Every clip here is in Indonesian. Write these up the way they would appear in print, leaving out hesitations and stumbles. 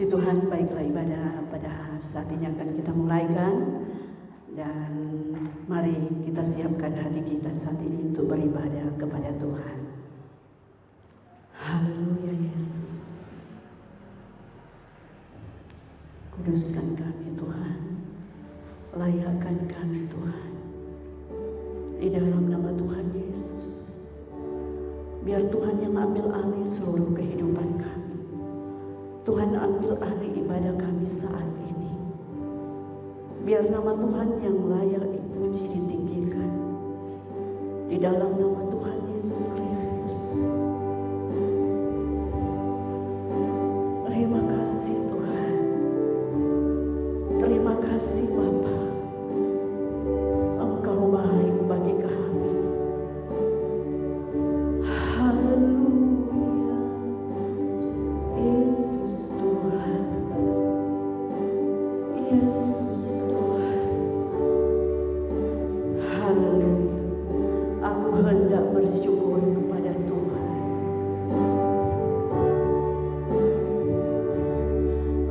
Puji Tuhan, baiklah ibadah pada saat ini akan kita mulaikan. Dan mari kita siapkan hati kita saat ini untuk beribadah kepada Tuhan. Haleluya Yesus. Kuduskan kami Tuhan, layakkan kami Tuhan, di dalam nama Tuhan Yesus. Biar Tuhan yang ambil alih seluruh kehidupan kami. Tuhan ambil alih ibadah kami saat ini. Biar nama Tuhan yang layak dipuji ditinggikan. Di dalam nama Tuhan Yesus Kristus. Terima kasih Tuhan. Terima kasih Bapa. Engkau baik bagi kami. Haleluya. Yesus Tuhan. Yesus Tuhan. Haleluya. Aku hendak bersyukur kepada Tuhan.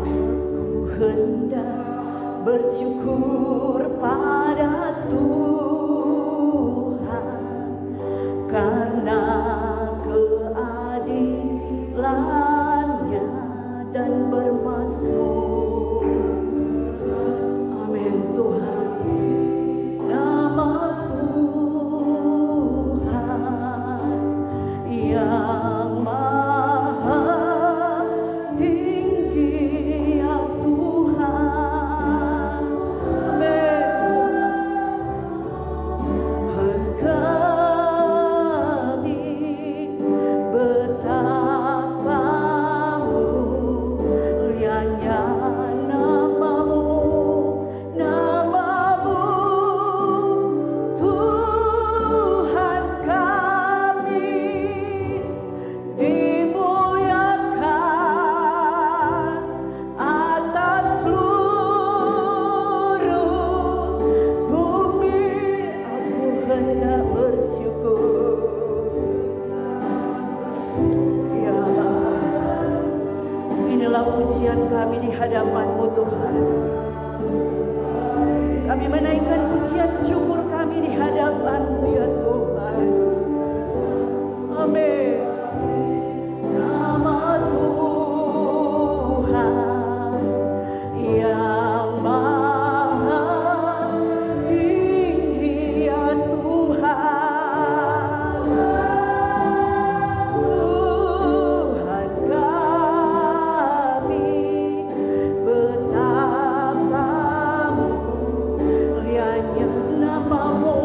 Aku hendak bersyukur pada Tuhan karena keadilannya dan bermasmur. Amin Tuhan. Nama Tuhan yang maha tinggi ya Tuhan. Amin. Hargai betapa mulianya namamu, namamu Tuhan kami, dimuliakan atas seluruh bumi. Aku hendak bersyukur. Ya Allah, inilah pujian kami di hadapan-Mu Tuhan. Kami menaikkan pujian syukur kami di hadapan-Mu ya Tuhan. Amin. Nama Tuhan yang maha tinggi ya Tuhan. Tuhan kami, betapa mulianya namamu.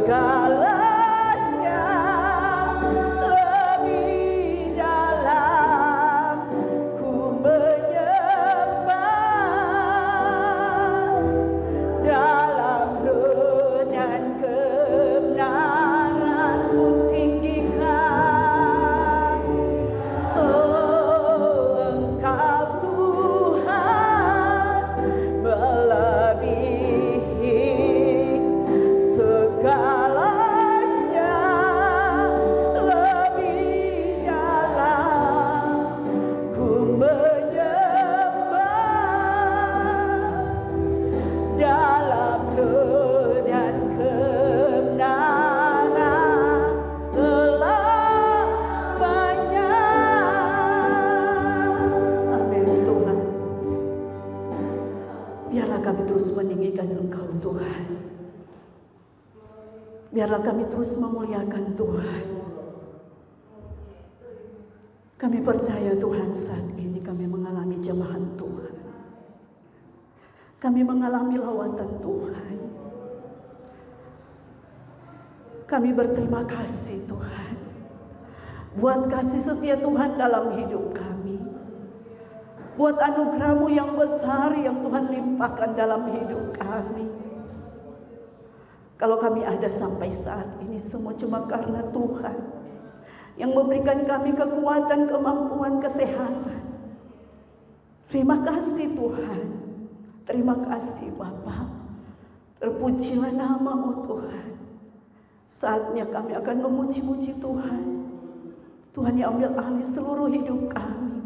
segalanya lebih dalam ku menyembah, dalam roh dan kebenaran ku tinggikan. Oh, Engkau Tuhan melebihi segalanya, lebih dalam ku menyembah, dalam roh dan kebenaran selamanya. Amin Tuhan. Biarlah kami terus meninggikan Engkau Tuhan. Biarlah kami terus memuliakan Tuhan. Kami percaya Tuhan, saat ini kami mengalami jemahan Tuhan. Kami mengalami lawatan Tuhan. Kami berterima kasih Tuhan buat kasih setia Tuhan dalam hidup kami, buat anugerah-Mu yang besar yang Tuhan limpahkan dalam hidup kami. Kalau kami ada sampai saat ini, semua cuma karena Tuhan yang memberikan kami kekuatan, kemampuan, kesehatan. Terima kasih Tuhan. Terima kasih Bapa. Terpujilah nama-Mu Tuhan. Saatnya kami akan memuji-muji Tuhan. Tuhan yang ambil alih seluruh hidup kami.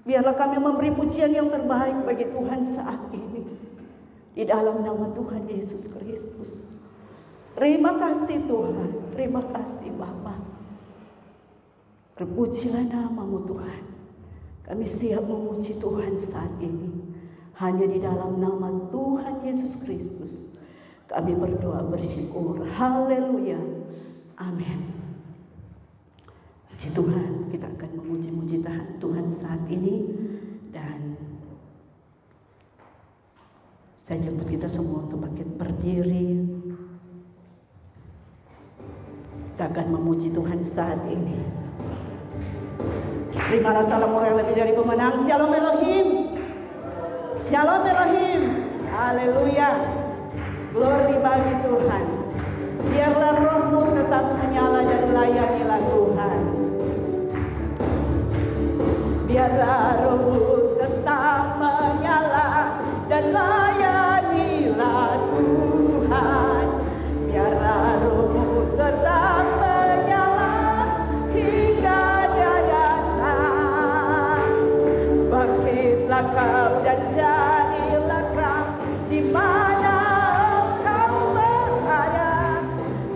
Biarlah kami memberi pujian yang terbaik bagi Tuhan saat ini. Di dalam nama Tuhan Yesus Kristus. Terima kasih Tuhan. Terima kasih Bapa. Terpujilah nama-Mu Tuhan. Kami siap memuji Tuhan saat ini. Hanya di dalam nama Tuhan Yesus Kristus kami berdoa bersyukur. Haleluya. Amin. Puji Tuhan, kita akan memuji-muji Tuhan saat ini. Dan saya jemput kita semua untuk bangkit berdiri. Kita akan memuji Tuhan saat ini. Terimalah salam orang yang lebih dari pemenang. Shalom Elohim. Shalom Elohim. Haleluya. Glory bagi Tuhan. Biarlah roh-Mu tetap menyala dan layanilah Tuhan. Biarlah roh-Mu tetap menyala dan layanilah Tuhan. Biarlah roh-Mu tetap menyala hingga Dia datang. Bangkitlah kau dan jadilah terang di mana Engkau berada.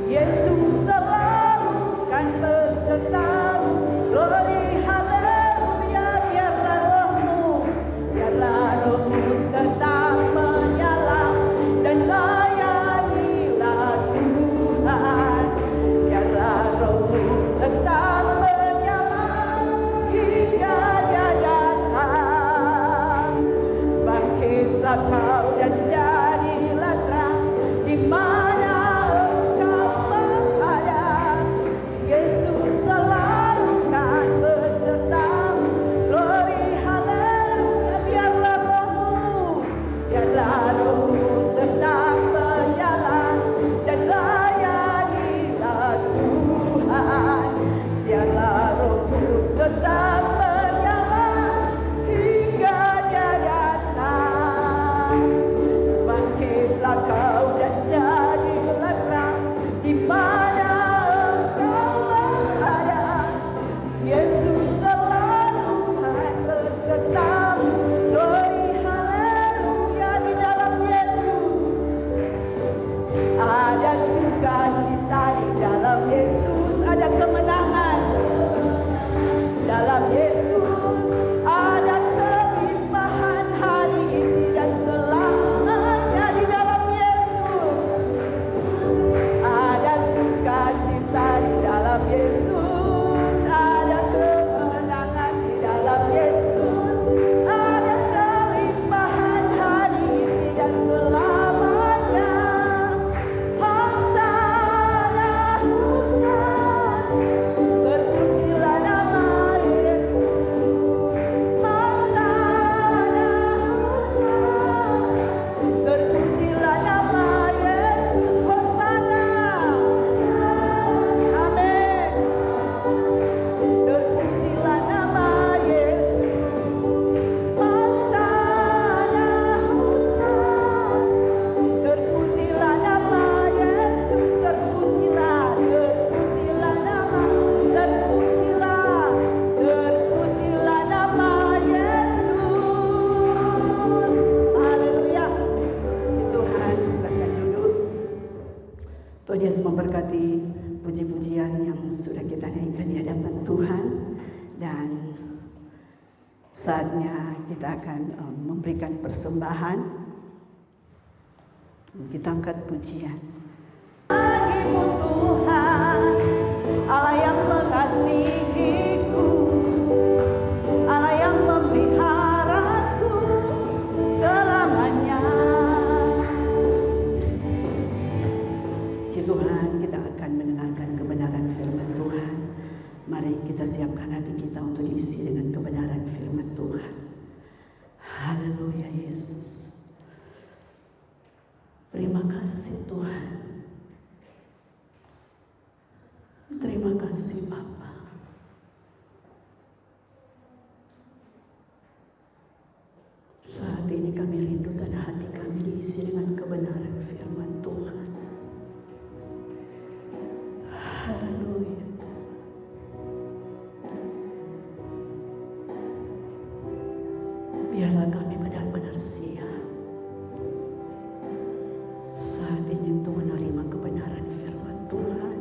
Yesus selalu kan besertamu. Glory haleluya. Biarlah Tuhan, dan saatnya kita akan memberikan persembahan. Kita angkat pujian. Bagimu Tuhan, Allah yang mengasihiku, Allah yang memeliharaku selamanya. Tuhan, kita akan mendengarkan kebenaran firman Tuhan. Mari kita siapkan hati kita untuk diisi dengan kebenaran firman Tuhan. Haleluya Yesus. Terima kasih Tuhan. Terima kasih Bapa. Saat ini kami rindu dan hati kami diisi dengan kebenaran firman Tuhan. Haleluya. Biarlah kami benar-benar siap saat ini untuk menerima kebenaran firman Tuhan.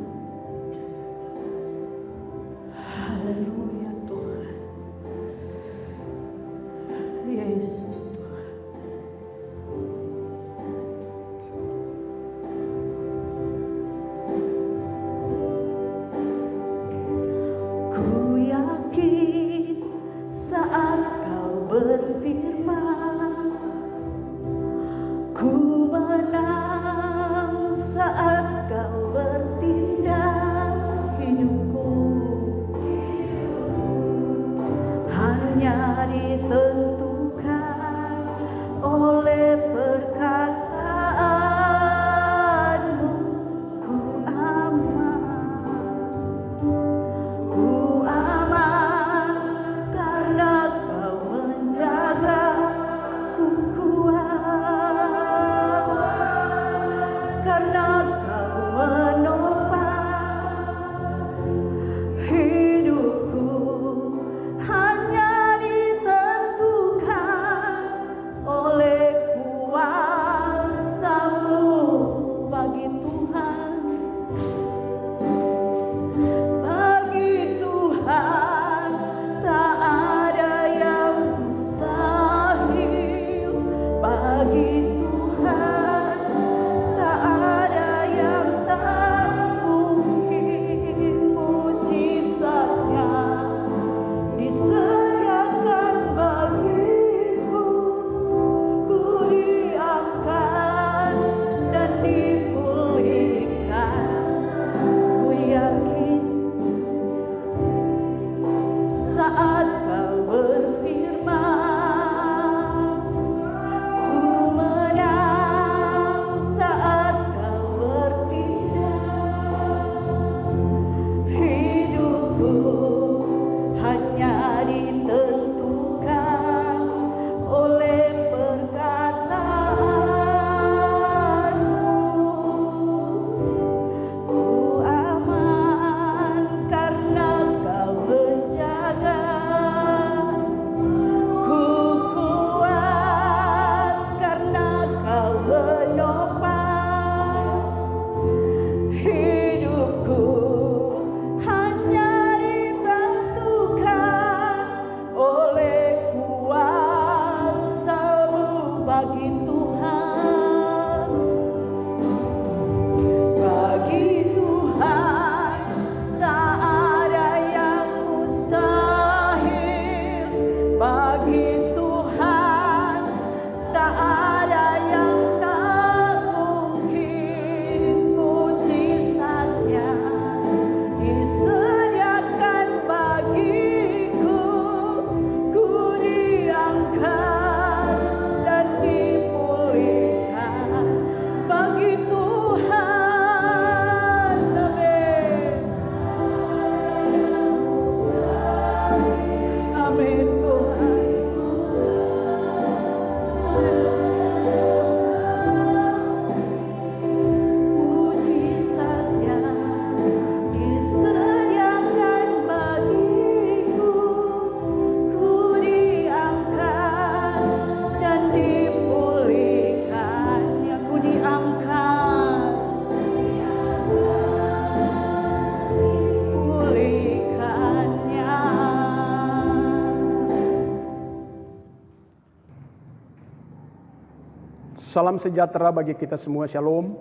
Salam sejahtera bagi kita semua, shalom.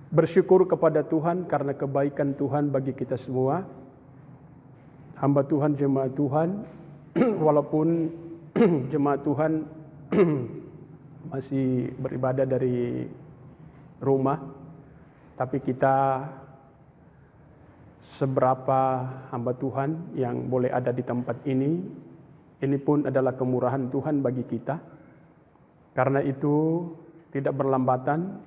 Bersyukur kepada Tuhan karena kebaikan Tuhan bagi kita semua. Hamba Tuhan, jemaat Tuhan, walaupun jemaat Tuhan masih beribadah dari rumah, tapi kita seberapa hamba Tuhan yang boleh ada di tempat ini pun adalah kemurahan Tuhan bagi kita. Karena itu tidak berlambatan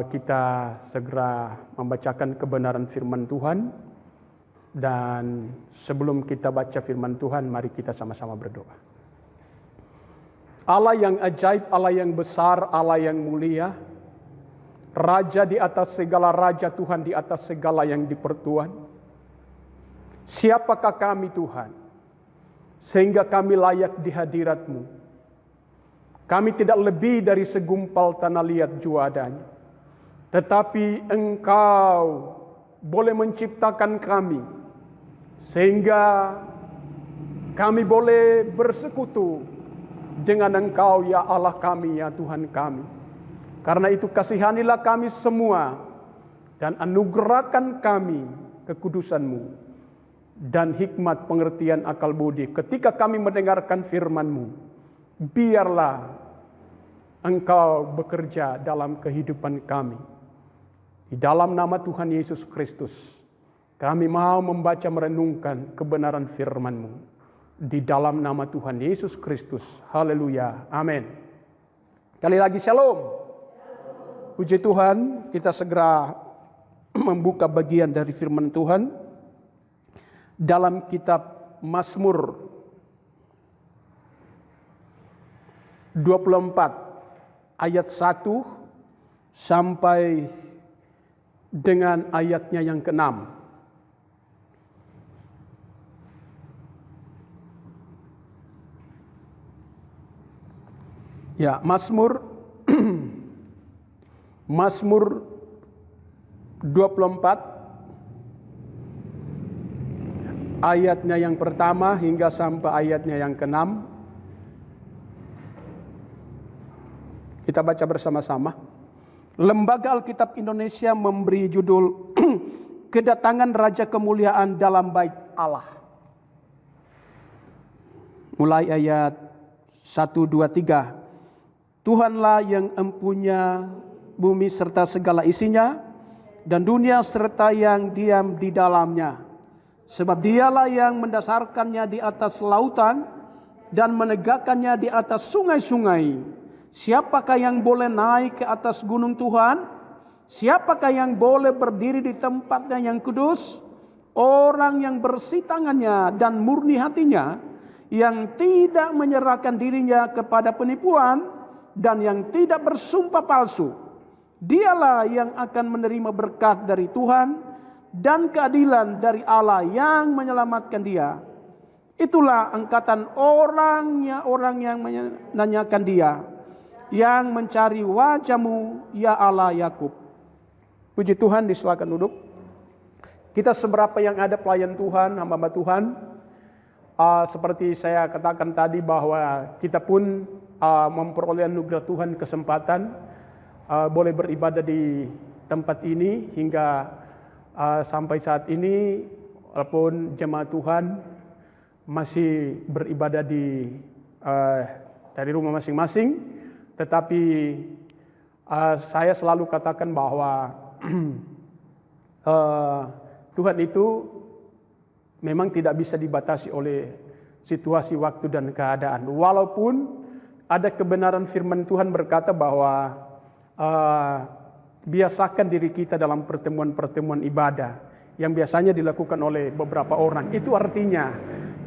kita segera membacakan kebenaran firman Tuhan. Dan sebelum kita baca firman Tuhan, mari kita sama-sama berdoa. Allah yang ajaib, Allah yang besar, Allah yang mulia, Raja di atas segala raja, Tuhan di atas segala yang dipertuan. Siapakah kami Tuhan, sehingga kami layak di hadirat-Mu? Kami tidak lebih dari segumpal tanah liat juadanya. Tetapi Engkau boleh menciptakan kami, sehingga kami boleh bersekutu dengan Engkau, ya Allah kami, ya Tuhan kami. Karena itu kasihanilah kami semua dan anugerahkan kami kekudusan-Mu dan hikmat pengertian akal budi ketika kami mendengarkan firman-Mu. Biarlah Engkau bekerja dalam kehidupan kami. Di dalam nama Tuhan Yesus Kristus, kami mau membaca merenungkan kebenaran firman-Mu. Di dalam nama Tuhan Yesus Kristus. Haleluya. Amin. Kali lagi shalom. Puji Tuhan, kita segera membuka bagian dari firman Tuhan dalam kitab Mazmur 24 ayat 1 sampai dengan ayatnya yang ke-6. Ya, Mazmur 24 ayatnya yang pertama hingga sampai ayatnya yang ke-6. Kita baca bersama-sama. Lembaga Alkitab Indonesia memberi judul Kedatangan Raja Kemuliaan dalam Bait Allah. Mulai ayat 1, 2, 3. Tuhanlah yang empunya bumi serta segala isinya, dan dunia serta yang diam di dalamnya. Sebab dialah yang mendasarkannya di atas lautan dan menegakkannya di atas sungai-sungai. Siapakah yang boleh naik ke atas gunung Tuhan? Siapakah yang boleh berdiri di tempatnya yang kudus? Orang yang bersih tangannya dan murni hatinya, yang tidak menyerahkan dirinya kepada penipuan dan yang tidak bersumpah palsu. Dialah yang akan menerima berkat dari Tuhan dan keadilan dari Allah yang menyelamatkan dia. Itulah angkatan orang yang menanyakan dia, yang mencari wajah-Mu, ya Allah Yakub. Puji Tuhan, disilakan duduk. Kita seberapa yang ada pelayan Tuhan, hamba Tuhan, seperti saya katakan tadi bahwa kita pun memperoleh anugerah Tuhan kesempatan boleh beribadah di tempat ini hingga sampai saat ini, walaupun jemaat Tuhan masih beribadah dari rumah masing-masing, tetapi saya selalu katakan bahwa Tuhan itu memang tidak bisa dibatasi oleh situasi, waktu, dan keadaan. Walaupun ada kebenaran firman Tuhan berkata bahwa biasakan diri kita dalam pertemuan-pertemuan ibadah yang biasanya dilakukan oleh beberapa orang. Itu artinya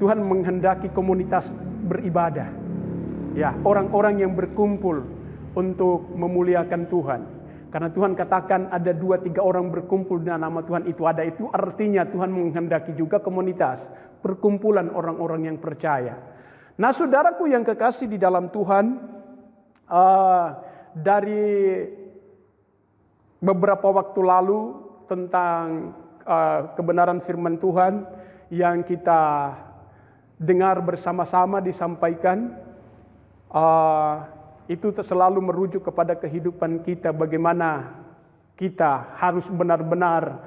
Tuhan menghendaki komunitas beribadah. Ya, orang-orang yang berkumpul untuk memuliakan Tuhan. Karena Tuhan katakan ada 2-3 orang berkumpul dengan nama Tuhan itu ada. Itu artinya Tuhan menghendaki juga komunitas, perkumpulan orang-orang yang percaya. Nah, saudaraku yang kekasih di dalam Tuhan, dari beberapa waktu lalu tentang kebenaran firman Tuhan yang kita dengar bersama-sama disampaikan, itu selalu merujuk kepada kehidupan kita, bagaimana kita harus benar-benar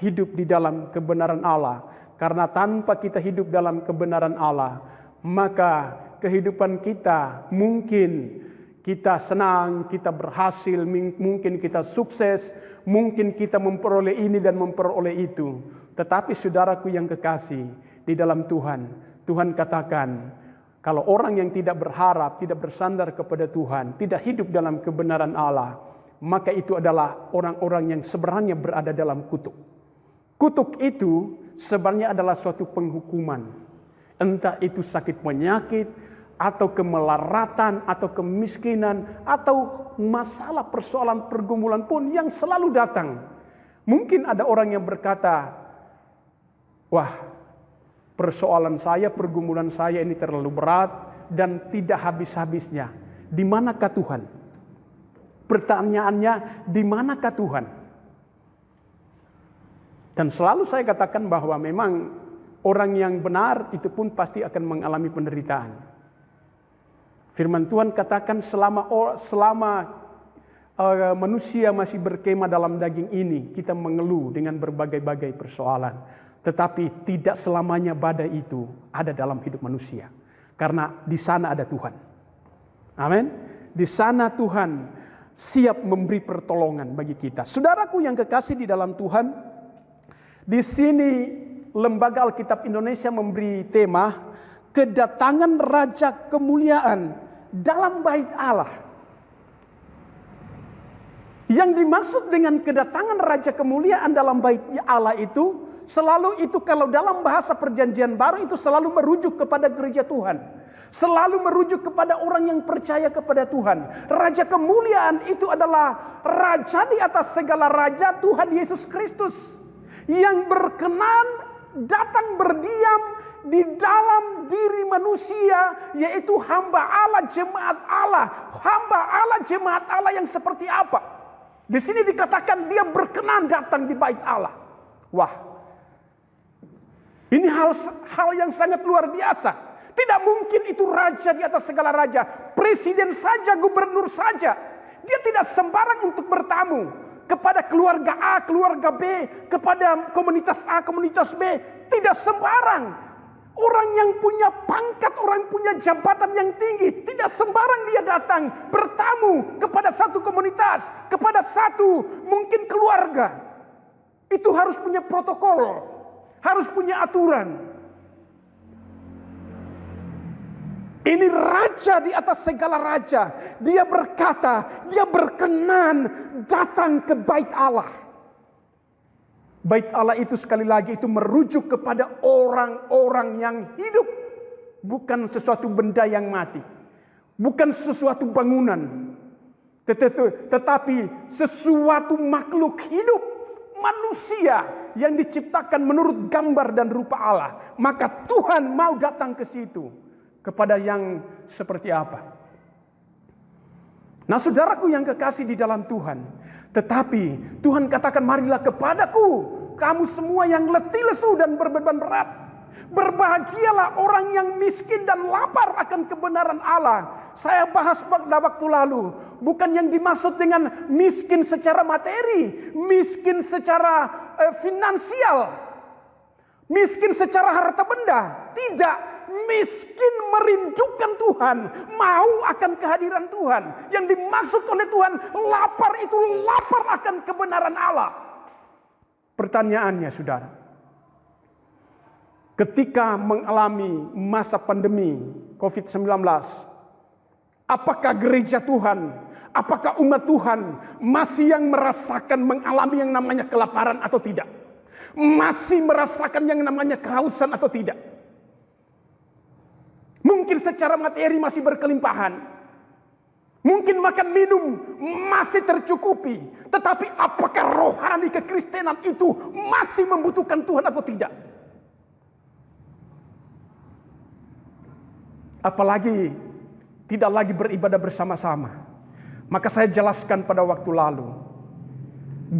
hidup di dalam kebenaran Allah. Karena tanpa kita hidup dalam kebenaran Allah, maka kehidupan kita mungkin kita senang, kita berhasil, mungkin kita sukses, mungkin kita memperoleh ini dan memperoleh itu. Tetapi saudaraku yang kekasih di dalam Tuhan, Tuhan katakan, kalau orang yang tidak berharap, tidak bersandar kepada Tuhan, tidak hidup dalam kebenaran Allah, maka itu adalah orang-orang yang sebenarnya berada dalam kutuk. Kutuk itu sebenarnya adalah suatu penghukuman. Entah itu sakit penyakit, atau kemelaratan, atau kemiskinan, atau masalah persoalan pergumulan pun yang selalu datang. Mungkin ada orang yang berkata, wah, persoalan saya, pergumulan saya ini terlalu berat dan tidak habis-habisnya. Di manakah Tuhan? Pertanyaannya, di manakah Tuhan? Dan selalu saya katakan bahwa memang orang yang benar itu pun pasti akan mengalami penderitaan. Firman Tuhan katakan selama manusia masih berkemah dalam daging ini, kita mengeluh dengan berbagai-bagai persoalan. Tetapi tidak selamanya badai itu ada dalam hidup manusia. Karena di sana ada Tuhan. Amin. Di sana Tuhan siap memberi pertolongan bagi kita. Saudaraku yang kekasih di dalam Tuhan, di sini Lembaga Alkitab Indonesia memberi tema kedatangan Raja Kemuliaan dalam Bait Allah. Yang dimaksud dengan kedatangan Raja Kemuliaan dalam Bait Allah itu, selalu itu kalau dalam bahasa Perjanjian Baru itu selalu merujuk kepada gereja Tuhan. Selalu merujuk kepada orang yang percaya kepada Tuhan. Raja Kemuliaan itu adalah Raja di atas segala raja, Tuhan Yesus Kristus. Yang berkenan datang berdiam di dalam diri manusia, yaitu hamba Allah, jemaat Allah. Hamba Allah, jemaat Allah yang seperti apa? Di sini dikatakan dia berkenan datang di Bait Allah. Wah, ini hal yang sangat luar biasa. Tidak mungkin itu raja di atas segala raja. Presiden saja, gubernur saja. Dia tidak sembarang untuk bertamu kepada keluarga A, keluarga B, kepada komunitas A, komunitas B. Tidak sembarang. Orang yang punya pangkat, orang punya jabatan yang tinggi, tidak sembarang dia datang bertamu kepada satu komunitas, kepada satu mungkin keluarga. Itu harus punya protokol, harus punya aturan. Ini raja di atas segala raja. Dia berkata, dia berkenan datang ke Bait Allah. Bait Allah itu sekali lagi itu merujuk kepada orang-orang yang hidup. Bukan sesuatu benda yang mati. Bukan sesuatu bangunan. Tetapi sesuatu makhluk hidup. Manusia yang diciptakan menurut gambar dan rupa Allah. Maka Tuhan mau datang ke situ. Kepada yang seperti apa? Nah, saudaraku yang kekasih di dalam Tuhan, tetapi Tuhan katakan, marilah kepadaku, kamu semua yang letih lesu dan berbeban berat. Berbahagialah orang yang miskin dan lapar akan kebenaran Allah. Saya bahas pada waktu lalu, bukan yang dimaksud dengan miskin secara materi, miskin secara finansial, miskin secara harta benda. Tidak. Miskin merindukan Tuhan, mau akan kehadiran Tuhan. Yang dimaksud oleh Tuhan, lapar itu lapar akan kebenaran Allah. Pertanyaannya, saudara, ketika mengalami masa pandemi COVID-19, apakah gereja Tuhan, apakah umat Tuhan masih yang merasakan mengalami yang namanya kelaparan atau tidak? Masih merasakan yang namanya kehausan atau tidak? Mungkin secara materi masih berkelimpahan. Mungkin makan minum masih tercukupi. Tetapi apakah rohani kekristenan itu masih membutuhkan Tuhan atau tidak? Apalagi tidak lagi beribadah bersama-sama. Maka saya jelaskan pada waktu lalu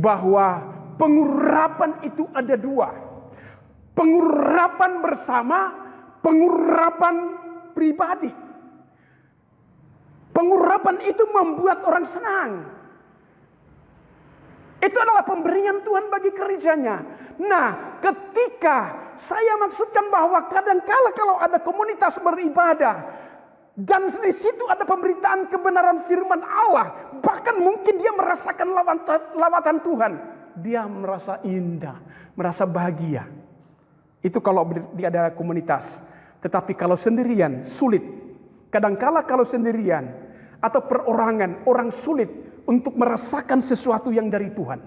bahwa pengurapan itu ada dua. Pengurapan bersama pengurapan pribadi. Pengurapan itu membuat orang senang. Itu adalah pemberian Tuhan bagi gerejanya. Nah, ketika saya maksudkan bahwa kadangkala kalau ada komunitas beribadah dan di situ ada pemberitaan kebenaran firman Allah, bahkan mungkin dia merasakan lawatan Tuhan, dia merasa indah, merasa bahagia. Itu kalau dia ada komunitas. Tetapi kalau sendirian sulit. Kadangkala kalau sendirian atau perorangan, orang sulit untuk merasakan sesuatu yang dari Tuhan.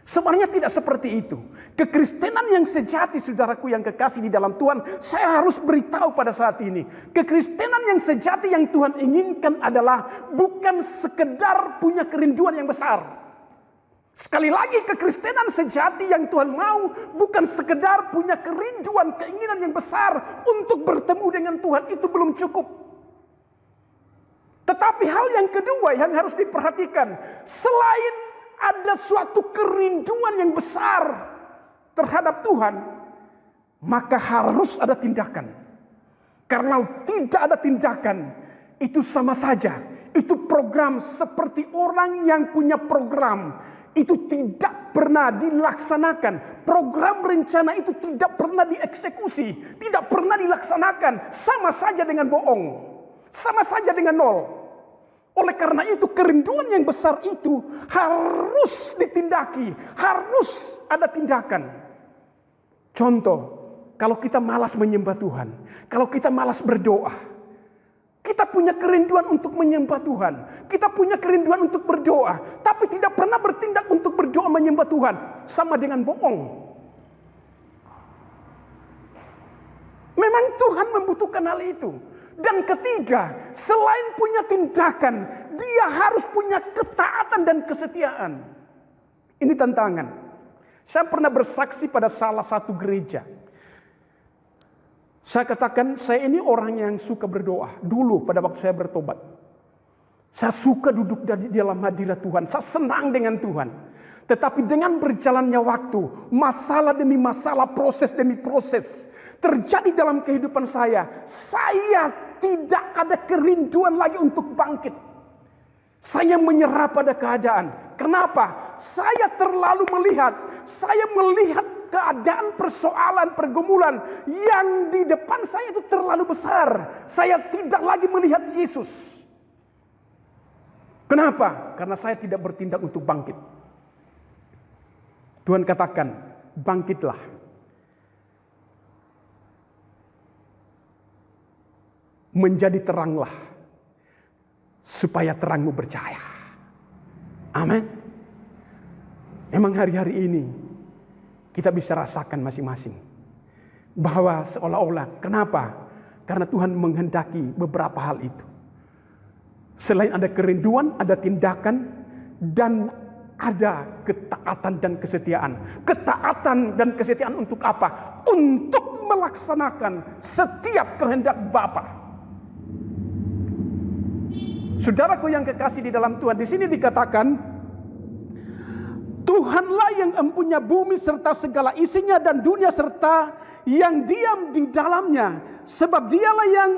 Sebenarnya tidak seperti itu. Kekristenan yang sejati, saudaraku yang kekasih di dalam Tuhan, saya harus beritahu pada saat ini. Kekristenan yang sejati yang Tuhan inginkan adalah bukan sekedar punya kerinduan yang besar. Sekali lagi, kekristenan sejati yang Tuhan mau bukan sekedar punya kerinduan, keinginan yang besar untuk bertemu dengan Tuhan. Itu belum cukup. Tetapi hal yang kedua yang harus diperhatikan, selain ada suatu kerinduan yang besar terhadap Tuhan, maka harus ada tindakan. Karena tidak ada tindakan, itu sama saja. Itu program seperti orang yang punya program, itu tidak pernah dilaksanakan. Program rencana itu tidak pernah dieksekusi, tidak pernah dilaksanakan. Sama saja dengan bohong, sama saja dengan nol. Oleh karena itu kerinduan yang besar itu harus ditindaki, harus ada tindakan. Contoh, kalau kita malas menyembah Tuhan, kalau kita malas berdoa, kita punya kerinduan untuk menyembah Tuhan, kita punya kerinduan untuk berdoa, tapi tidak pernah bertindak untuk berdoa menyembah Tuhan, sama dengan bohong. Memang Tuhan membutuhkan hal itu. Dan ketiga, selain punya tindakan, dia harus punya ketaatan dan kesetiaan. Ini tantangan. Saya pernah bersaksi pada salah satu gereja. Saya katakan, saya ini orang yang suka berdoa. Dulu pada waktu saya bertobat. Saya suka duduk di dalam hadirat Tuhan. Saya senang dengan Tuhan. Tetapi dengan berjalannya waktu, masalah demi masalah, proses demi proses terjadi dalam kehidupan saya tidak ada kerinduan lagi untuk bangkit. Saya menyerah pada keadaan. Kenapa? Saya melihat keadaan persoalan, pergumulan yang di depan saya itu terlalu besar. Saya tidak lagi melihat Yesus. Kenapa? Karena saya tidak bertindak untuk bangkit. Tuhan katakan, bangkitlah. Menjadi teranglah, supaya terangmu bercahaya. Amin. Memang hari-hari ini kita bisa rasakan masing-masing bahwa seolah-olah, kenapa? Karena Tuhan menghendaki beberapa hal itu. Selain ada kerinduan, ada tindakan, dan ada ketaatan dan kesetiaan. Ketaatan dan kesetiaan untuk apa? Untuk melaksanakan setiap kehendak Bapa. Saudaraku yang kekasih di dalam Tuhan, di sini dikatakan, Tuhanlah yang empunya bumi serta segala isinya dan dunia serta yang diam di dalamnya. Sebab dialah yang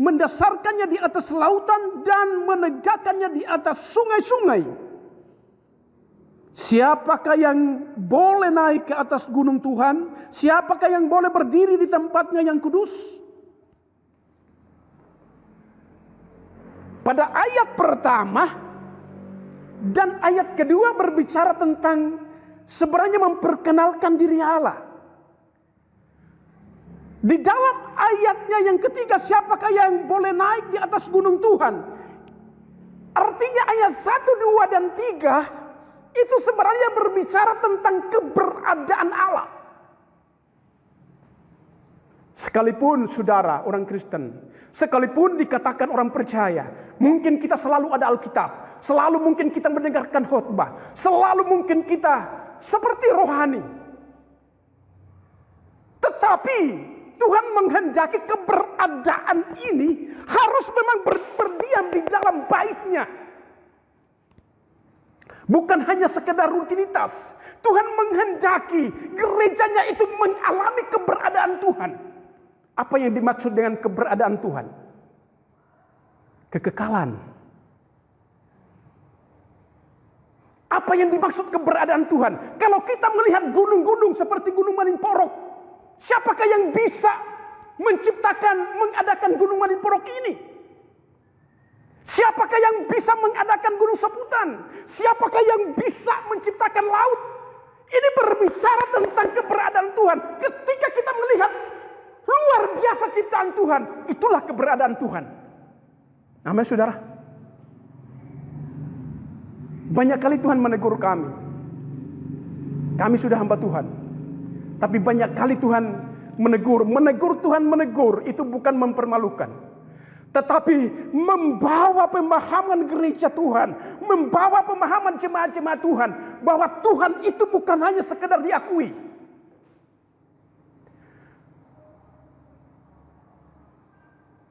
mendasarkannya di atas lautan dan menegakkannya di atas sungai-sungai. Siapakah yang boleh naik ke atas gunung Tuhan? Siapakah yang boleh berdiri di tempatnya yang kudus? Pada ayat pertama dan ayat kedua berbicara tentang sebenarnya memperkenalkan diri Allah. Di dalam ayatnya yang ketiga, siapakah yang boleh naik di atas gunung Tuhan? Artinya ayat 1, 2, dan 3 itu sebenarnya berbicara tentang keberadaan Allah. Sekalipun saudara orang Kristen, sekalipun dikatakan orang percaya, mungkin kita selalu ada Alkitab, selalu mungkin kita mendengarkan khotbah, selalu mungkin kita seperti rohani. Tetapi Tuhan menghendaki keberadaan ini harus memang berdiam di dalam bait-Nya. Bukan hanya sekedar rutinitas. Tuhan menghendaki gerejanya itu mengalami keberadaan Tuhan. Apa yang dimaksud dengan keberadaan Tuhan? Kekekalan. Apa yang dimaksud keberadaan Tuhan? Kalau kita melihat gunung-gunung seperti Gunung Maninporok, siapakah yang bisa mengadakan Gunung Maninporok ini? Siapakah yang bisa mengadakan Gunung Seputan? Siapakah yang bisa menciptakan laut? Ini berbicara tentang keberadaan Tuhan. Ketika kita melihat luar biasa ciptaan Tuhan, itulah keberadaan Tuhan. Amin, saudara. Banyak kali Tuhan menegur kami. Kami sudah hamba Tuhan. Tapi banyak kali Tuhan menegur. Tuhan menegur itu bukan mempermalukan. Tetapi membawa pemahaman gereja Tuhan. Membawa pemahaman jemaat-jemaat Tuhan. Bahwa Tuhan itu bukan hanya sekedar diakui.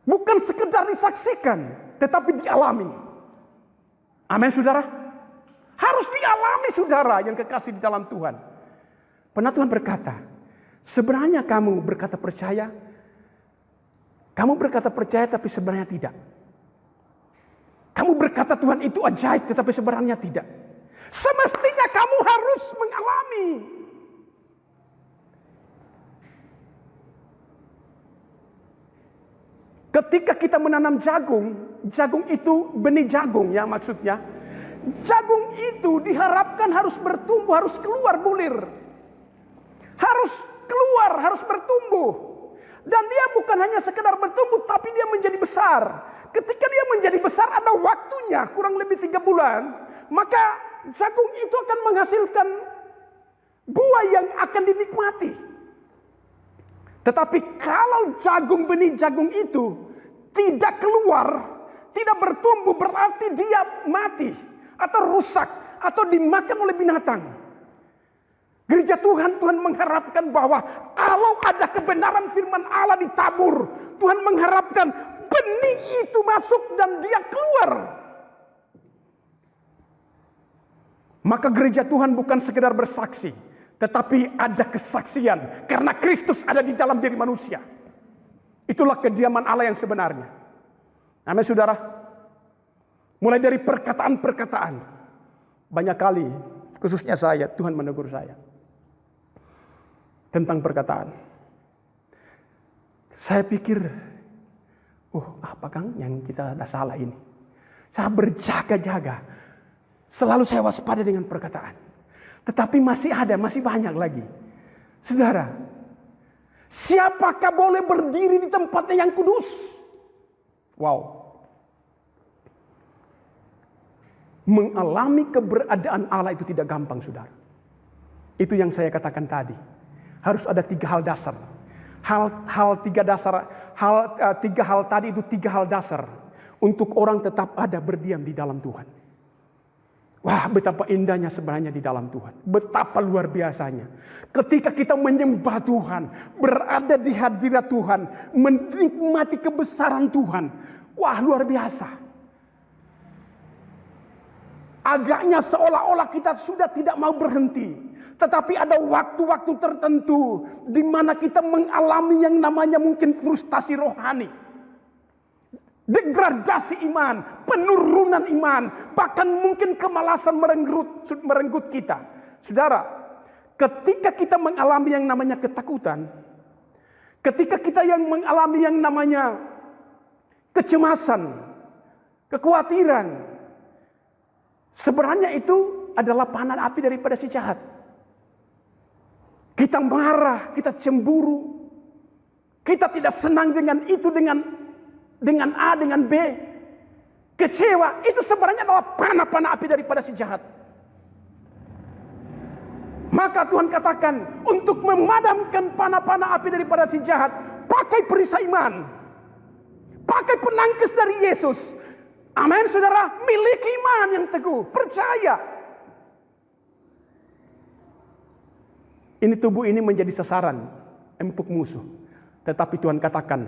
Bukan sekedar disaksikan, tetapi dialami. Amin, saudara. Harus dialami, saudara yang kekasih di dalam Tuhan. Pernah Tuhan berkata, sebenarnya kamu berkata percaya. Kamu berkata percaya tapi sebenarnya tidak. Kamu berkata Tuhan itu ajaib tetapi sebenarnya tidak. Semestinya kamu harus mengalami. Ketika kita menanam jagung, jagung itu benih jagung ya maksudnya. Jagung itu diharapkan harus bertumbuh, harus keluar bulir. Harus keluar, harus bertumbuh. Dan dia bukan hanya sekedar bertumbuh, tapi dia menjadi besar. Ketika dia menjadi besar ada waktunya, kurang lebih 3 bulan. Maka jagung itu akan menghasilkan buah yang akan dinikmati. Tetapi kalau benih jagung itu tidak keluar, tidak bertumbuh, berarti dia mati atau rusak atau dimakan oleh binatang. Gereja Tuhan mengharapkan bahwa kalau ada kebenaran firman Allah ditabur, Tuhan mengharapkan benih itu masuk dan dia keluar. Maka gereja Tuhan bukan sekedar bersaksi, tetapi ada kesaksian karena Kristus ada di dalam diri manusia. Itulah kediaman Allah yang sebenarnya. Amin, saudara. Mulai dari perkataan-perkataan. Banyak kali, khususnya saya, Tuhan menegur saya tentang perkataan. Saya pikir, apa Kang yang kita ada salah ini? Saya berjaga-jaga. Selalu saya waspada dengan perkataan. Tetapi masih banyak lagi. Saudara, siapakah boleh berdiri di tempatnya yang kudus? Wow. Mengalami keberadaan Allah itu tidak gampang, saudara. Itu yang saya katakan tadi. Harus ada 3 hal dasar. Tiga hal tadi itu 3 hal dasar untuk orang tetap ada berdiam di dalam Tuhan. Wah, betapa indahnya sebenarnya di dalam Tuhan. Betapa luar biasanya. Ketika kita menyembah Tuhan, berada di hadirat Tuhan, menikmati kebesaran Tuhan. Wah, luar biasa. Agaknya seolah-olah kita sudah tidak mau berhenti. Tetapi ada waktu-waktu tertentu di mana kita mengalami yang namanya mungkin frustasi rohani. Degradasi iman, penurunan iman, bahkan mungkin kemalasan merenggut kita. Saudara, ketika kita mengalami yang namanya ketakutan, ketika kita yang mengalami yang namanya kecemasan, kekhawatiran, sebenarnya itu adalah panah api daripada si jahat. Kita marah, kita cemburu, kita tidak senang dengan itu, dengan A, dengan B, kecewa, itu sebenarnya adalah panah-panah api daripada si jahat. Maka Tuhan katakan, untuk memadamkan panah-panah api daripada si jahat, pakai perisai iman, pakai penangkis dari Yesus. Amin, saudara, miliki iman yang teguh, percaya. Ini tubuh ini menjadi sasaran empuk musuh. Tetapi Tuhan katakan,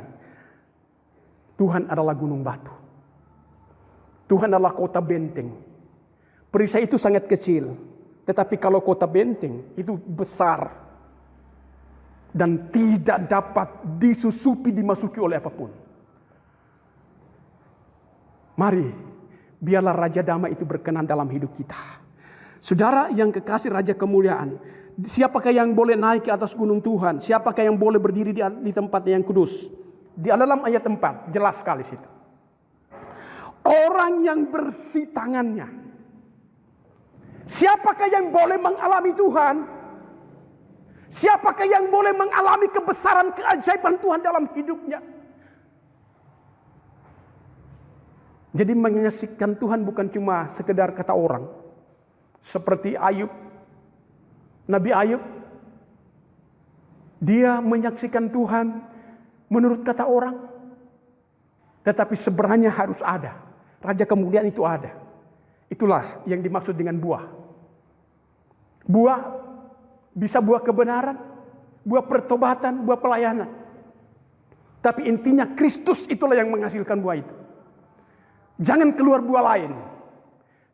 Tuhan adalah gunung batu. Tuhan adalah kota benteng. Perisai itu sangat kecil. Tetapi kalau kota benteng itu besar. dan tidak dapat disusupi, dimasuki oleh apapun. Mari, biarlah Raja Damai itu berkenan dalam hidup kita. Saudara yang kekasih Raja kemuliaan, siapakah yang boleh naik ke atas gunung Tuhan? Siapakah yang boleh berdiri di tempat yang kudus? Di dalam ayat 4, jelas sekali situ. Orang yang bersih tangannya. Siapakah yang boleh mengalami Tuhan? Siapakah yang boleh mengalami kebesaran, keajaiban Tuhan dalam hidupnya? Jadi menyaksikan Tuhan bukan cuma sekedar kata orang. Seperti Ayub. Nabi Ayub. Dia menyaksikan Tuhan menurut kata orang. Tetapi sebenarnya harus ada. Raja kemuliaan itu ada. Itulah yang dimaksud dengan buah. Buah bisa buah kebenaran, buah pertobatan, buah pelayanan. Tapi intinya Kristus itulah yang menghasilkan buah itu. Jangan keluar buah lain.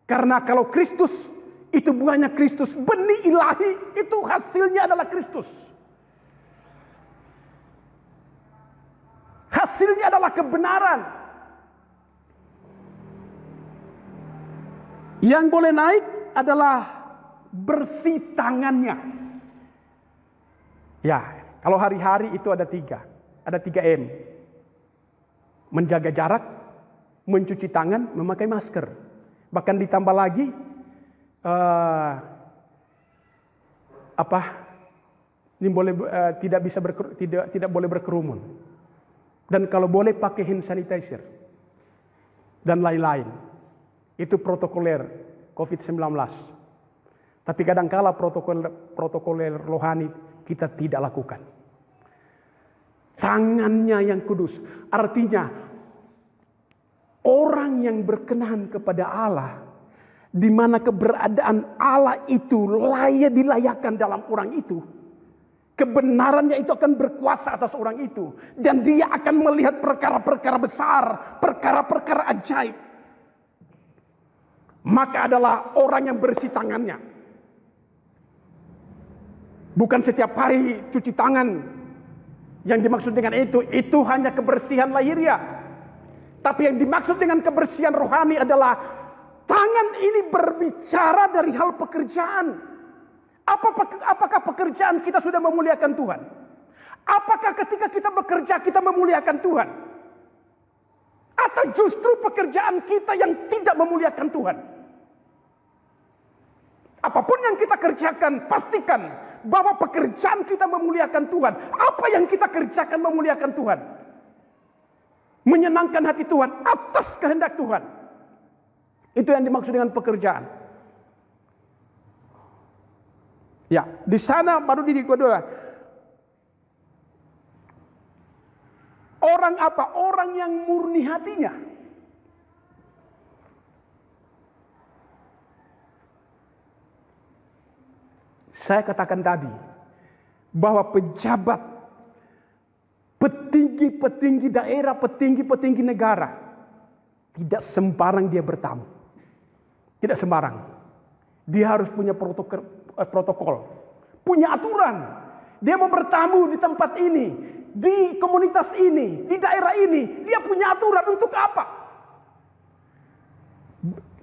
Karena kalau Kristus, itu buahnya Kristus. Benih ilahi, itu hasilnya adalah Kristus. Hasilnya adalah kebenaran. Yang boleh naik adalah bersih tangannya. Ya, kalau hari-hari itu ada 3. Ada 3M. Menjaga jarak, mencuci tangan, memakai masker. Bahkan ditambah lagi ini boleh tidak boleh berkerumun. Dan kalau boleh pakai hand sanitizer dan lain-lain. Itu protokoler COVID-19. Tapi kadangkala protokoler rohani kita tidak lakukan. Tangannya yang kudus, artinya orang yang berkenan kepada Allah, di mana keberadaan Allah itu dilayakkan dalam orang itu, kebenarannya itu akan berkuasa atas orang itu, dan dia akan melihat perkara-perkara besar, perkara-perkara ajaib. Maka adalah orang yang bersih tangannya. Bukan setiap hari cuci tangan. Yang dimaksud dengan itu hanya kebersihan lahiriah. Tapi yang dimaksud dengan kebersihan rohani adalah tangan ini berbicara dari hal pekerjaan. Apakah pekerjaan kita sudah memuliakan Tuhan? Apakah ketika kita bekerja kita memuliakan Tuhan? Atau justru pekerjaan kita yang tidak memuliakan Tuhan? Apapun yang kita kerjakan, pastikan bahwa pekerjaan kita memuliakan Tuhan. Apa yang kita kerjakan memuliakan Tuhan? Menyenangkan hati Tuhan atas kehendak Tuhan. Itu yang dimaksud dengan pekerjaan. Ya, di sana baru di kedua. Orang apa? Orang yang murni hatinya. Saya katakan tadi bahwa pejabat, petinggi-petinggi daerah, petinggi-petinggi negara tidak sembarang dia bertamu. Tidak sembarang. Dia harus punya protokol, punya aturan. Dia mau bertamu di tempat ini, di komunitas ini, di daerah ini, dia punya aturan untuk apa?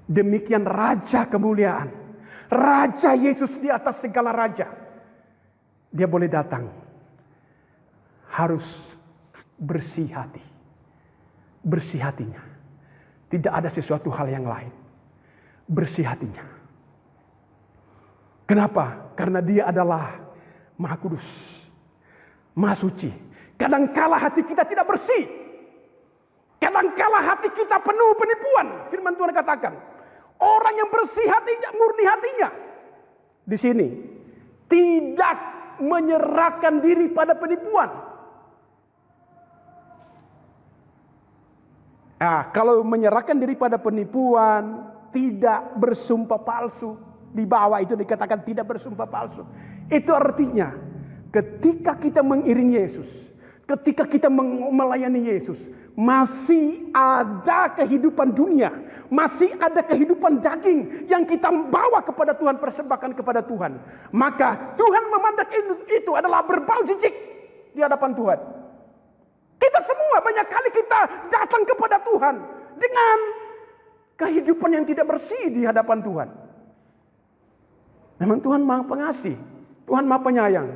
Demikian Raja kemuliaan. Raja Yesus di atas segala raja. Dia boleh datang. Harus bersih hati. Bersih hatinya. Tidak ada sesuatu hal yang lain. Bersih hatinya. Kenapa? Karena dia adalah Maha Kudus. Maha Suci. Kadangkala hati kita tidak bersih. Kadangkala hati kita penuh penipuan. Firman Tuhan katakan. Orang yang bersih hatinya, murni hatinya. Di sini. Tidak menyerahkan diri pada penipuan. Nah, kalau menyerahkan diri pada penipuan, tidak bersumpah palsu. Di bawah itu dikatakan tidak bersumpah palsu. Itu artinya ketika kita mengiring Yesus, ketika kita melayani Yesus, masih ada kehidupan dunia, masih ada kehidupan daging yang kita bawa kepada Tuhan, persembahkan kepada Tuhan. Maka Tuhan memandang itu adalah berbau jijik. di hadapan Tuhan. Kita semua banyak kali kita datang kepada Tuhan dengan kehidupan yang tidak bersih di hadapan Tuhan. Memang Tuhan Maha Pengasih, Tuhan Maha Penyayang,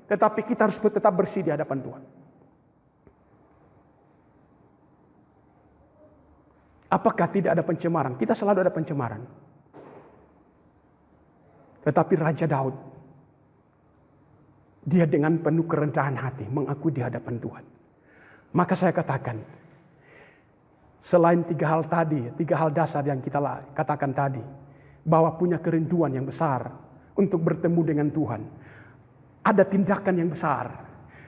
tetapi kita harus tetap bersih di hadapan Tuhan. Apakah tidak ada pencemaran? Kita selalu ada pencemaran. Tetapi Raja Daud, dia dengan penuh kerendahan hati mengakui di hadapan Tuhan. Maka saya katakan, selain 3 hal tadi, 3 hal dasar yang kita katakan tadi, bahwa punya kerinduan yang besar untuk bertemu dengan Tuhan, ada tindakan yang besar,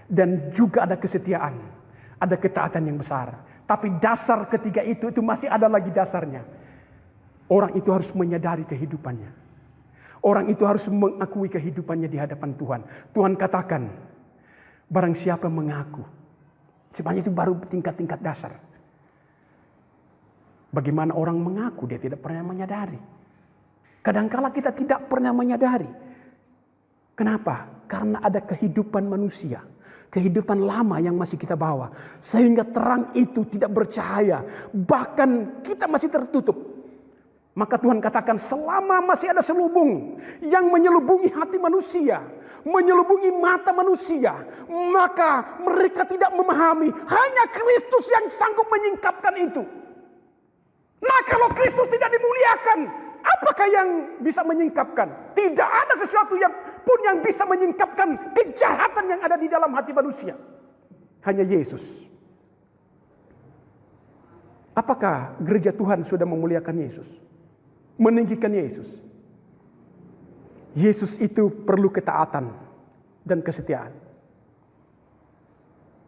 dan juga ada kesetiaan, ada ketaatan yang besar. Tapi dasar ketiga itu masih ada lagi dasarnya. Orang itu harus menyadari kehidupannya. Orang itu harus mengakui kehidupannya di hadapan Tuhan. Tuhan katakan, barang siapa mengaku. Sebenarnya itu baru tingkat-tingkat dasar. Bagaimana orang mengaku dia tidak pernah menyadari. Kadangkala kita tidak pernah menyadari. Kenapa? Karena ada kehidupan manusia. Kehidupan lama yang masih kita bawa. Sehingga terang itu tidak bercahaya. Bahkan kita masih tertutup. Maka Tuhan katakan selama masih ada selubung yang menyelubungi hati manusia. Menyelubungi mata manusia. Maka mereka tidak memahami. Hanya Kristus yang sanggup menyingkapkan itu. Nah kalau Kristus tidak dimuliakan, apakah yang bisa menyingkapkan? Tidak ada sesuatu yang bisa menyingkapkan kejahatan yang ada di dalam hati manusia. Hanya Yesus. Apakah gereja Tuhan sudah memuliakan Yesus? Meninggikan Yesus? Yesus itu perlu ketaatan dan kesetiaan.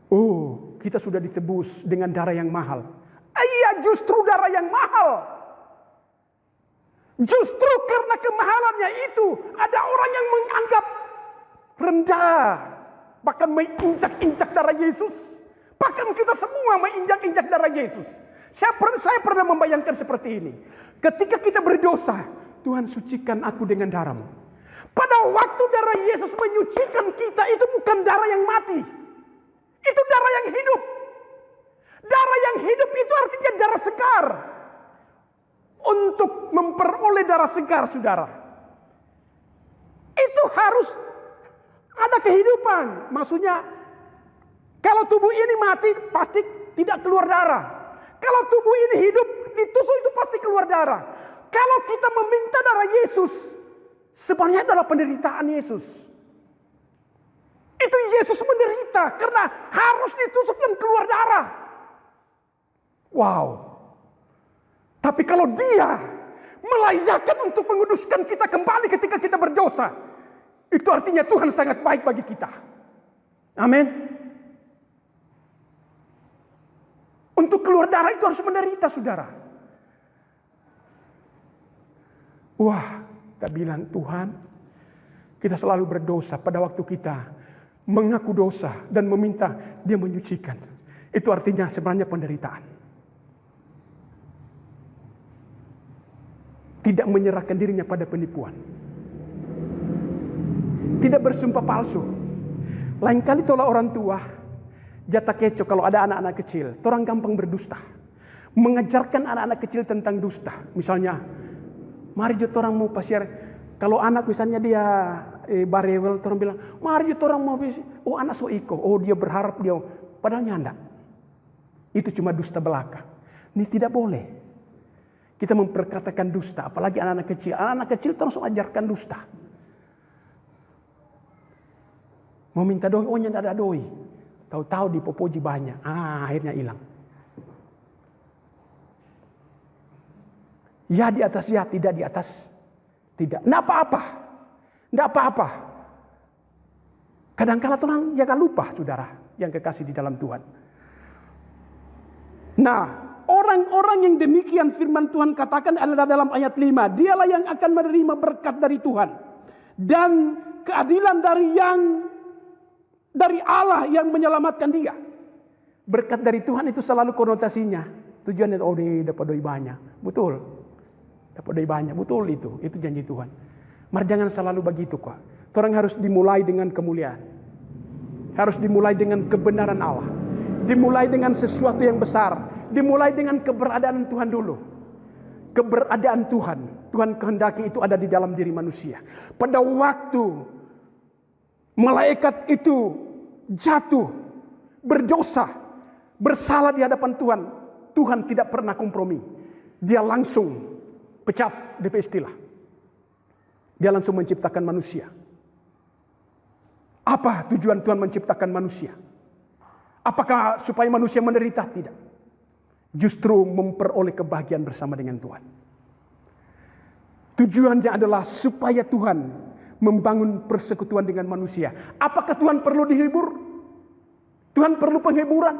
Oh, kita sudah ditebus dengan darah yang mahal. Iya, justru darah yang mahal. Justru karena kemahalannya itu ada orang yang menganggap rendah. Bahkan menginjak-injak darah Yesus. Bahkan kita semua menginjak-injak darah Yesus. Saya pernah membayangkan seperti ini. Ketika kita berdosa, Tuhan sucikan aku dengan darah-Mu. Pada waktu darah Yesus menyucikan kita, itu bukan darah yang mati. Itu darah yang hidup. Darah yang hidup itu artinya darah segar. Untuk memperoleh darah segar, saudara, itu harus ada kehidupan. Maksudnya, kalau tubuh ini mati, pasti tidak keluar darah. Kalau tubuh ini hidup, ditusuk itu pasti keluar darah. Kalau kita meminta darah Yesus, sebenarnya adalah penderitaan Yesus. Itu Yesus menderita karena harus ditusuk dan keluar darah. Wow. Tapi kalau Dia melayakkan untuk menguduskan kita kembali ketika kita berdosa, itu artinya Tuhan sangat baik bagi kita. Amin. Untuk keluar darah itu harus menderita, saudara. Wah, kita bilang Tuhan, kita selalu berdosa pada waktu kita mengaku dosa dan meminta Dia menyucikan. Itu artinya sebenarnya penderitaan. Tidak menyerahkan dirinya pada penipuan. Tidak bersumpah palsu. Lain kali tolak orang tua, jatah kecoh kalau ada anak-anak kecil. Orang gampang berdusta. Mengajarkan anak-anak kecil tentang dusta. Misalnya, mari jut orang mau pasiar. Kalau anak misalnya dia barewel, orang bilang, mari jut orang mau pasiar. Oh anak so iko. Oh dia berharap dia. Padahal nyanda. Itu cuma dusta belaka. Ini tidak boleh. Kita memperkatakan dusta, apalagi anak-anak kecil. Anak-anak kecil terus ajarkan dusta. Mau minta doi, oh tidak ada doi. Tahu-tahu di popoji banyak. Akhirnya hilang. Ya di atas ya, tidak di atas. Tidak. Tidak apa-apa. Tidak apa-apa. Kadang-kala Tuhan jangan lupa, saudara, yang kekasih di dalam Tuhan. Nah, orang-orang yang demikian firman Tuhan katakan adalah dalam ayat 5. Dialah yang akan menerima berkat dari Tuhan. Dan keadilan dari Allah yang menyelamatkan dia. Berkat dari Tuhan itu selalu konotasinya. Tujuannya, oh dia dapat doi banyak. Betul. Dapat doi banyak. Betul itu. Itu janji Tuhan. Mari jangan selalu begitu kok. Orang harus dimulai dengan kemuliaan. harus dimulai dengan kebenaran Allah. Dimulai dengan sesuatu yang besar. Dimulai dengan keberadaan Tuhan dulu. Keberadaan Tuhan. Tuhan kehendaki itu ada di dalam diri manusia. Pada waktu malaikat itu jatuh, berdosa, bersalah di hadapan Tuhan, Tuhan tidak pernah kompromi. Dia langsung pecat DP istilah. Dia langsung menciptakan manusia. Apa tujuan Tuhan menciptakan manusia? Apakah supaya manusia menderita? Tidak. Justru memperoleh kebahagiaan bersama dengan Tuhan. Tujuannya adalah supaya Tuhan membangun persekutuan dengan manusia. Apakah Tuhan perlu dihibur? Tuhan perlu penghiburan?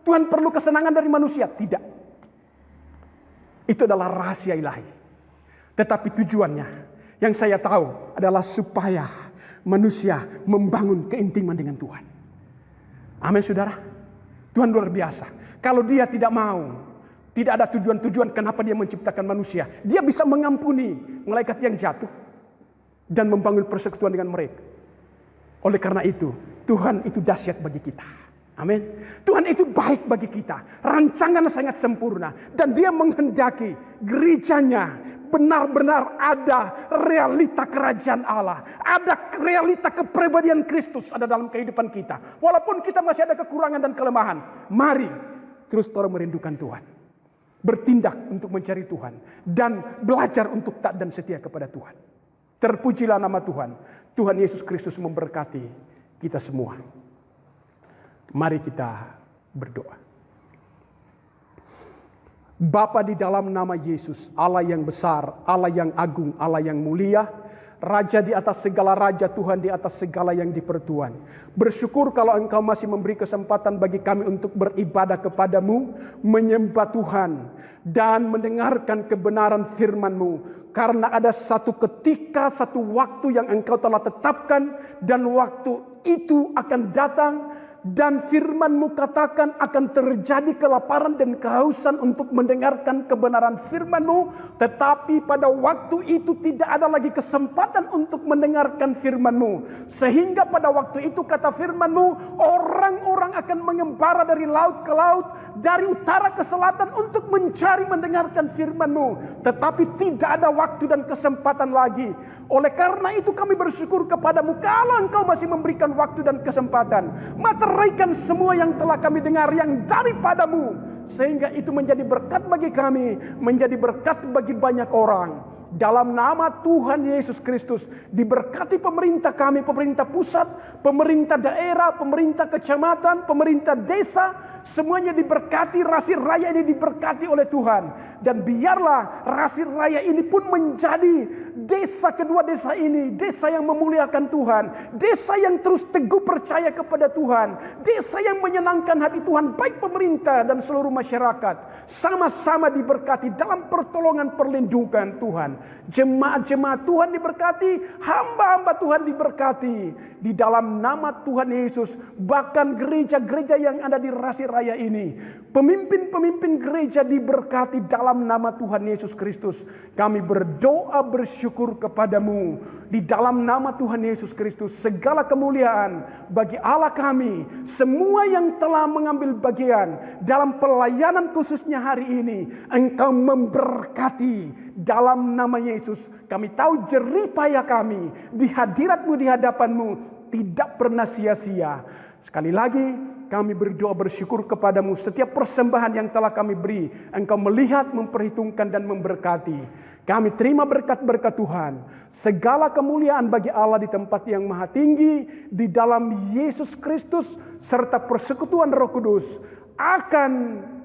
Tuhan perlu kesenangan dari manusia? Tidak. Itu adalah rahasia ilahi. Tetapi tujuannya yang saya tahu adalah supaya manusia membangun keintiman dengan Tuhan. Amin saudara. Tuhan luar biasa. Kalau dia tidak mau, tidak ada tujuan-tujuan kenapa dia menciptakan manusia, dia bisa mengampuni malaikat yang jatuh dan membangun persekutuan dengan mereka. Oleh karena itu, Tuhan itu dahsyat bagi kita. Amin. Tuhan itu baik bagi kita. Rancangan sangat sempurna. Dan dia menghendaki gerejanya benar-benar ada realita kerajaan Allah. Ada realita kepribadian Kristus ada dalam kehidupan kita. Walaupun kita masih ada kekurangan dan kelemahan. Mari terus terus merindukan Tuhan. Bertindak untuk mencari Tuhan. Dan belajar untuk taat dan setia kepada Tuhan. Terpujilah nama Tuhan. Tuhan Yesus Kristus memberkati kita semua. Mari kita berdoa. Bapa, di dalam nama Yesus, Allah yang besar, Allah yang agung, Allah yang mulia, Raja di atas segala raja, Tuhan di atas segala yang dipertuan. Bersyukur kalau Engkau masih memberi kesempatan bagi kami untuk beribadah kepadamu, menyembah Tuhan, dan mendengarkan kebenaran firman-Mu. Karena ada satu ketika, satu waktu yang Engkau telah tetapkan, dan waktu itu akan datang. Dan firman-Mu katakan akan terjadi kelaparan dan kehausan untuk mendengarkan kebenaran firman-Mu. Tetapi pada waktu itu tidak ada lagi kesempatan untuk mendengarkan firman-Mu. Sehingga pada waktu itu kata firman-Mu, orang-orang akan mengembara dari laut ke laut, dari utara ke selatan untuk mencari mendengarkan firman-Mu. Tetapi tidak ada waktu dan kesempatan lagi. Oleh karena itu kami bersyukur kepadamu kalau Engkau masih memberikan waktu dan kesempatan. Meteraikan semua yang telah kami dengar yang daripadamu. Sehingga itu menjadi berkat bagi kami. Menjadi berkat bagi banyak orang. Dalam nama Tuhan Yesus Kristus, diberkati pemerintah kami, pemerintah pusat, pemerintah daerah, pemerintah kecamatan, pemerintah desa, semuanya diberkati, Rasir Raya ini diberkati oleh Tuhan. Dan biarlah Rasir Raya ini pun menjadi desa kedua desa ini, desa yang memuliakan Tuhan, desa yang terus teguh percaya kepada Tuhan, desa yang menyenangkan hati Tuhan, baik pemerintah dan seluruh masyarakat. Sama-sama diberkati dalam pertolongan perlindungan Tuhan. Jemaat-jemaat Tuhan diberkati, hamba-hamba Tuhan diberkati di dalam nama Tuhan Yesus. Bahkan gereja-gereja yang ada di Rasir Raya ini, pemimpin-pemimpin gereja diberkati dalam nama Tuhan Yesus Kristus. Kami berdoa bersyukur kepadamu di dalam nama Tuhan Yesus Kristus. Segala kemuliaan bagi Allah kami, semua yang telah mengambil bagian dalam pelayanan khususnya hari ini, Engkau memberkati dalam nama Yesus. Kami tahu jerih payah kami di hadirat-Mu, di hadapan-Mu tidak pernah sia-sia. Sekali lagi kami berdoa bersyukur kepadamu. Setiap persembahan yang telah kami beri, Engkau melihat, memperhitungkan dan memberkati. Kami terima berkat-berkat Tuhan. Segala kemuliaan bagi Allah di tempat yang maha tinggi, di dalam Yesus Kristus, serta persekutuan Roh Kudus akan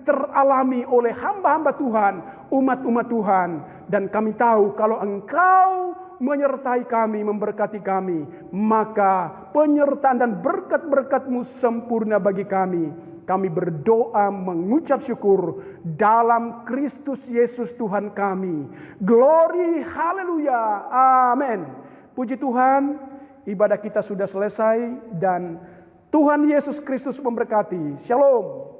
teralami oleh hamba-hamba Tuhan, umat-umat Tuhan. Dan kami tahu kalau Engkau menyertai kami, memberkati kami, maka penyertaan dan berkat-berkat-Mu sempurna bagi kami. Kami berdoa mengucap syukur dalam Kristus Yesus Tuhan kami. Glory, haleluya, amin. Puji Tuhan, ibadah kita sudah selesai dan Tuhan Yesus Kristus memberkati. Shalom.